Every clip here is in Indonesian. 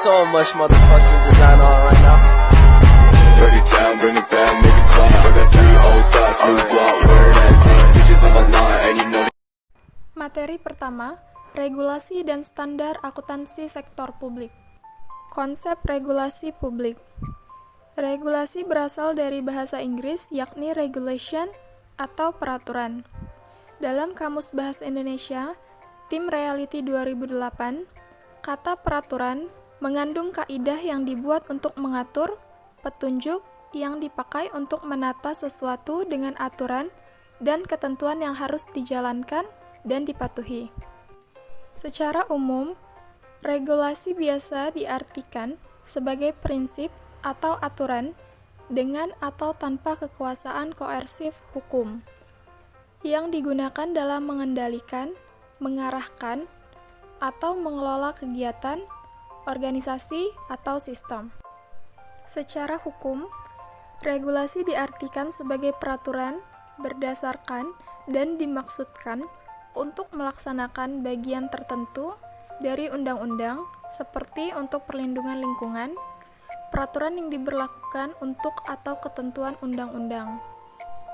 so much motherfucking design on right now. Break it down, bring it back, make it clap. I got 3 old thoughts, new guap, where that bitches on my line, and you know. Materi pertama, regulasi dan standar akuntansi sektor publik. Konsep regulasi publik. Regulasi berasal dari bahasa Inggris yakni regulation atau peraturan. Dalam Kamus Bahasa Indonesia, Tim Reality 2008, kata peraturan mengandung kaidah yang dibuat untuk mengatur, petunjuk yang dipakai untuk menata sesuatu dengan aturan dan ketentuan yang harus dijalankan dan dipatuhi. Secara umum, regulasi biasa diartikan sebagai prinsip atau aturan dengan atau tanpa kekuasaan koersif hukum yang digunakan dalam mengendalikan, mengarahkan, atau mengelola kegiatan, organisasi, atau sistem. Secara hukum, regulasi diartikan sebagai peraturan berdasarkan dan dimaksudkan untuk melaksanakan bagian tertentu dari undang-undang seperti untuk perlindungan lingkungan, peraturan yang diberlakukan untuk atau ketentuan undang-undang.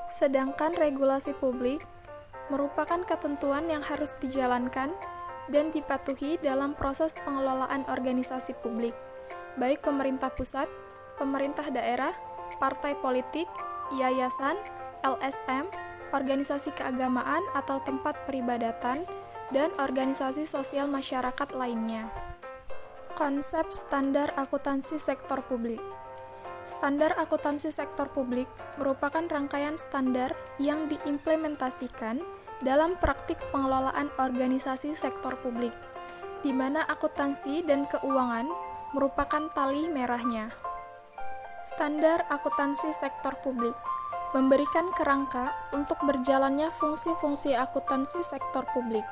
Sedangkan regulasi publik merupakan ketentuan yang harus dijalankan dan dipatuhi dalam proses pengelolaan organisasi publik, baik pemerintah pusat, pemerintah daerah, partai politik, yayasan, LSM, organisasi keagamaan atau tempat peribadatan, dan organisasi sosial masyarakat lainnya. Konsep standar akuntansi sektor publik. Standar akuntansi sektor publik merupakan rangkaian standar yang diimplementasikan dalam praktik pengelolaan organisasi sektor publik, di mana akuntansi dan keuangan merupakan tali merahnya. Standar akuntansi sektor publik memberikan kerangka untuk berjalannya fungsi-fungsi akuntansi sektor publik,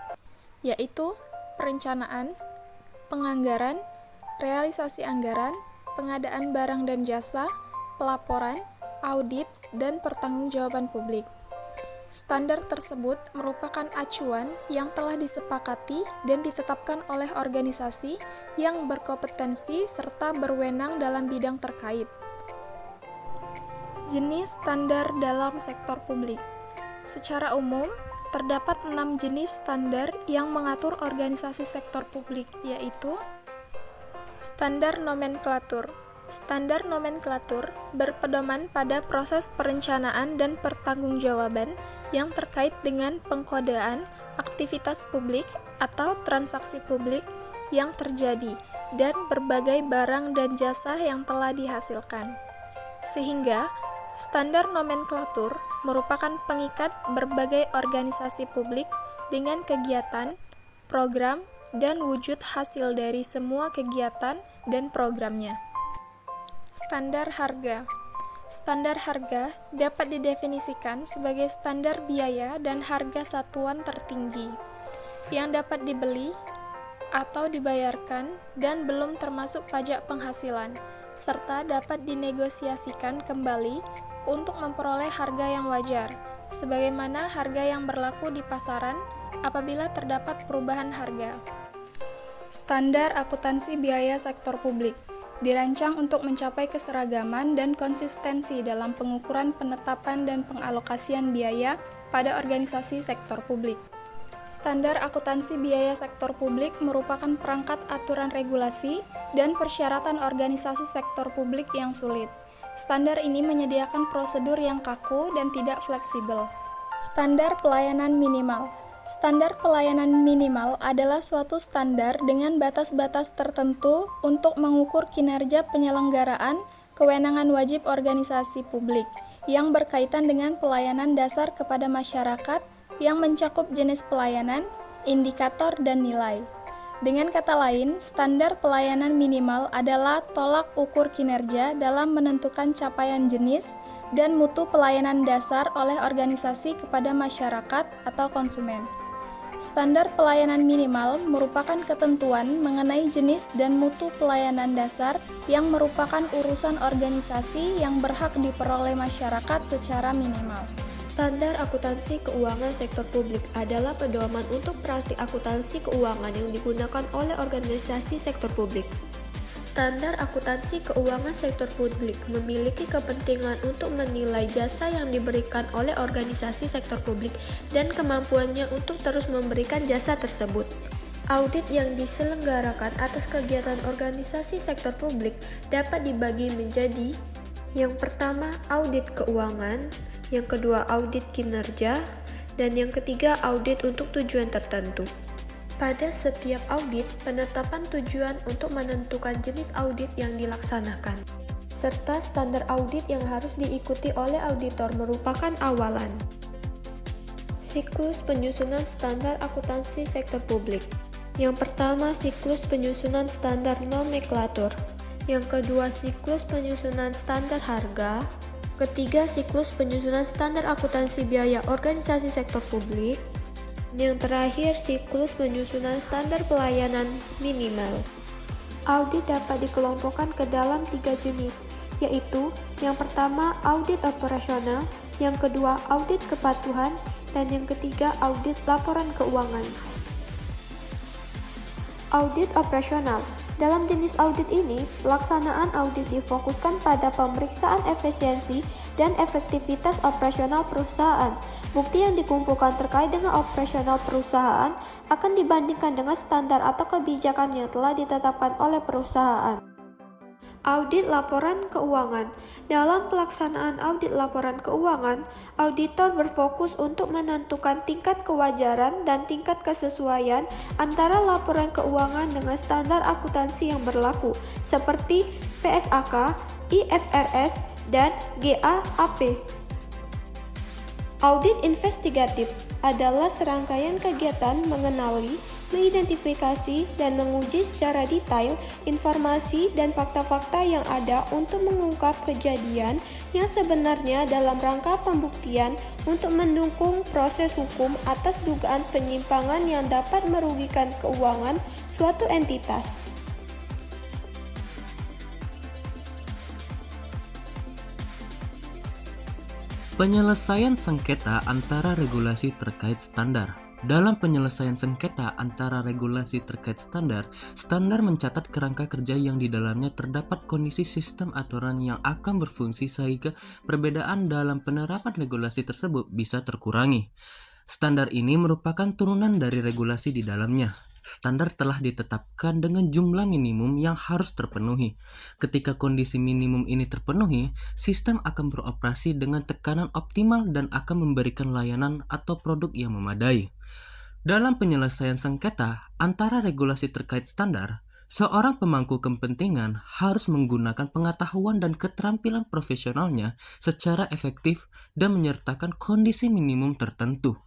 yaitu perencanaan, penganggaran, realisasi anggaran, pengadaan barang dan jasa, pelaporan, audit, dan pertanggungjawaban publik. Standar tersebut merupakan acuan yang telah disepakati dan ditetapkan oleh organisasi yang berkompetensi serta berwenang dalam bidang terkait. Jenis standar dalam sektor publik. Secara umum, terdapat 6 jenis standar yang mengatur organisasi sektor publik, yaitu standar nomenklatur. Standar nomenklatur berpedoman pada proses perencanaan dan pertanggungjawaban yang terkait dengan pengkodean aktivitas publik atau transaksi publik yang terjadi dan berbagai barang dan jasa yang telah dihasilkan. Sehingga, standar nomenklatur merupakan pengikat berbagai organisasi publik dengan kegiatan, program, dan wujud hasil dari semua kegiatan dan programnya. Standar harga. Standar harga dapat didefinisikan sebagai standar biaya dan harga satuan tertinggi yang dapat dibeli atau dibayarkan dan belum termasuk pajak penghasilan, serta dapat dinegosiasikan kembali untuk memperoleh harga yang wajar, sebagaimana harga yang berlaku di pasaran apabila terdapat perubahan harga. Standar akuntansi biaya sektor publik dirancang untuk mencapai keseragaman dan konsistensi dalam pengukuran penetapan dan pengalokasian biaya pada organisasi sektor publik. Standar akuntansi biaya sektor publik merupakan perangkat aturan regulasi dan persyaratan organisasi sektor publik yang sulit. Standar ini menyediakan prosedur yang kaku dan tidak fleksibel. Standar pelayanan minimal. Standar pelayanan minimal adalah suatu standar dengan batas-batas tertentu untuk mengukur kinerja penyelenggaraan kewenangan wajib organisasi publik yang berkaitan dengan pelayanan dasar kepada masyarakat yang mencakup jenis pelayanan, indikator, dan nilai. Dengan kata lain, standar pelayanan minimal adalah tolak ukur kinerja dalam menentukan capaian jenis dan mutu pelayanan dasar oleh organisasi kepada masyarakat atau konsumen. Standar pelayanan minimal merupakan ketentuan mengenai jenis dan mutu pelayanan dasar yang merupakan urusan organisasi yang berhak diperoleh masyarakat secara minimal. Standar akuntansi keuangan sektor publik adalah pedoman untuk praktik akuntansi keuangan yang digunakan oleh organisasi sektor publik. Standar akuntansi keuangan sektor publik memiliki kepentingan untuk menilai jasa yang diberikan oleh organisasi sektor publik dan kemampuannya untuk terus memberikan jasa tersebut. Audit yang diselenggarakan atas kegiatan organisasi sektor publik dapat dibagi menjadi: yang pertama, audit keuangan, yang kedua, audit kinerja, dan yang ketiga, audit untuk tujuan tertentu. Pada setiap audit, penetapan tujuan untuk menentukan jenis audit yang dilaksanakan, serta standar audit yang harus diikuti oleh auditor merupakan awalan. Siklus penyusunan standar akuntansi sektor publik. Yang pertama, siklus penyusunan standar nomenklatur. Yang kedua, siklus penyusunan standar harga. Ketiga, siklus penyusunan standar akuntansi biaya organisasi sektor publik. Yang terakhir, siklus penyusunan standar pelayanan minimal. Audit dapat dikelompokkan ke dalam 3 jenis, yaitu yang pertama audit operasional, yang kedua audit kepatuhan, dan yang ketiga audit laporan keuangan. Audit operasional. Dalam jenis audit ini, pelaksanaan audit difokuskan pada pemeriksaan efisiensi dan efektivitas operasional perusahaan. Bukti yang dikumpulkan terkait dengan operasional perusahaan akan dibandingkan dengan standar atau kebijakan yang telah ditetapkan oleh perusahaan. Audit laporan keuangan. Dalam pelaksanaan audit laporan keuangan, auditor berfokus untuk menentukan tingkat kewajaran dan tingkat kesesuaian antara laporan keuangan dengan standar akuntansi yang berlaku, seperti PSAK, IFRS, dan GAAP. Audit investigatif adalah serangkaian kegiatan mengenali, mengidentifikasi, dan menguji secara detail informasi dan fakta-fakta yang ada untuk mengungkap kejadian yang sebenarnya dalam rangka pembuktian untuk mendukung proses hukum atas dugaan penyimpangan yang dapat merugikan keuangan suatu entitas. Penyelesaian sengketa antara regulasi terkait standar. Dalam penyelesaian sengketa antara regulasi terkait standar, standar mencatat kerangka kerja yang di dalamnya terdapat kondisi sistem aturan yang akan berfungsi sehingga perbedaan dalam penerapan regulasi tersebut bisa terkurangi. Standar ini merupakan turunan dari regulasi di dalamnya. Standar telah ditetapkan dengan jumlah minimum yang harus terpenuhi. Ketika kondisi minimum ini terpenuhi, sistem akan beroperasi dengan tekanan optimal dan akan memberikan layanan atau produk yang memadai. Dalam penyelesaian sengketa antara regulasi terkait standar, seorang pemangku kepentingan harus menggunakan pengetahuan dan keterampilan profesionalnya secara efektif dan menyertakan kondisi minimum tertentu.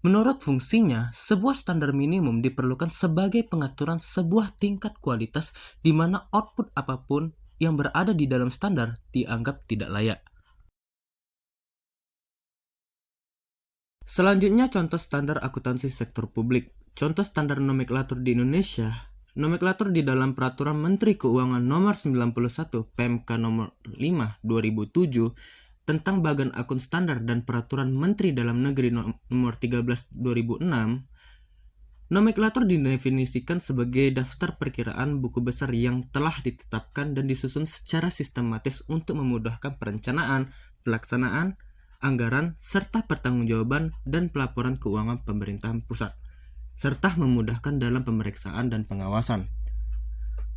Menurut fungsinya, sebuah standar minimum diperlukan sebagai pengaturan sebuah tingkat kualitas di mana output apapun yang berada di dalam standar dianggap tidak layak. Selanjutnya, contoh standar akuntansi sektor publik. Contoh standar nomenklatur di Indonesia. Nomenklatur di dalam Peraturan Menteri Keuangan Nomor 91 PMK Nomor 5 2007 tentang bagan akun standar dan Peraturan Menteri Dalam Negeri Nomor 13 2006, nomenklatur didefinisikan sebagai daftar perkiraan buku besar yang telah ditetapkan dan disusun secara sistematis untuk memudahkan perencanaan, pelaksanaan, anggaran, serta pertanggungjawaban dan pelaporan keuangan pemerintahan pusat, serta memudahkan dalam pemeriksaan dan pengawasan.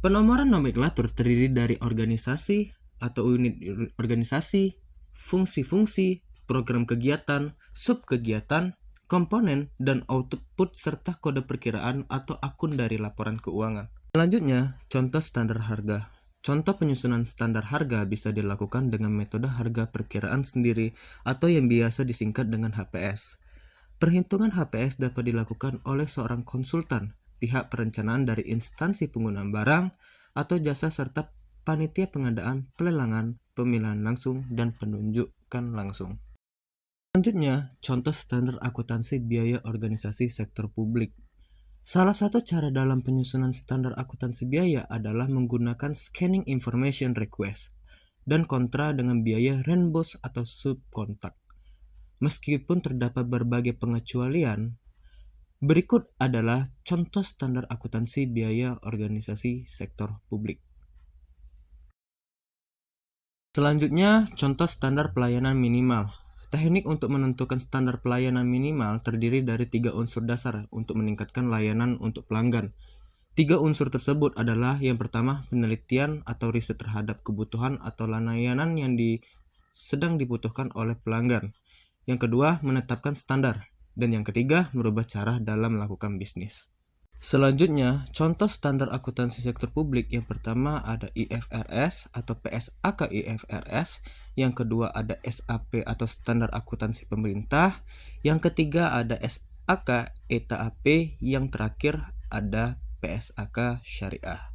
Penomoran nomenklatur terdiri dari organisasi atau unit organisasi, fungsi-fungsi, program kegiatan, subkegiatan, komponen, dan output serta kode perkiraan atau akun dari laporan keuangan. Selanjutnya, contoh standar harga. Contoh penyusunan standar harga bisa dilakukan dengan metode harga perkiraan sendiri atau yang biasa disingkat dengan HPS. Perhitungan HPS dapat dilakukan oleh seorang konsultan, pihak perencanaan dari instansi penggunaan barang atau jasa serta panitia pengadaan, pelelangan, pemilihan langsung, dan penunjukan langsung. Selanjutnya, contoh standar akuntansi biaya organisasi sektor publik. Salah satu cara dalam penyusunan standar akuntansi biaya adalah menggunakan scanning information request dan kontra dengan biaya reimburse atau subkontak. Meskipun terdapat berbagai pengecualian, berikut adalah contoh standar akuntansi biaya organisasi sektor publik. Selanjutnya, contoh standar pelayanan minimal. Teknik untuk menentukan standar pelayanan minimal terdiri dari 3 unsur dasar untuk meningkatkan layanan untuk pelanggan. 3 unsur tersebut adalah yang pertama, penelitian atau riset terhadap kebutuhan atau layanan yang sedang dibutuhkan oleh pelanggan. Yang kedua, menetapkan standar. Dan yang ketiga, merubah cara dalam melakukan bisnis. Selanjutnya, contoh standar akuntansi sektor publik. Yang pertama ada IFRS atau PSAK IFRS. Yang kedua ada SAP atau standar akuntansi pemerintah. Yang ketiga ada SAK ETAP. Yang terakhir ada PSAK syariah.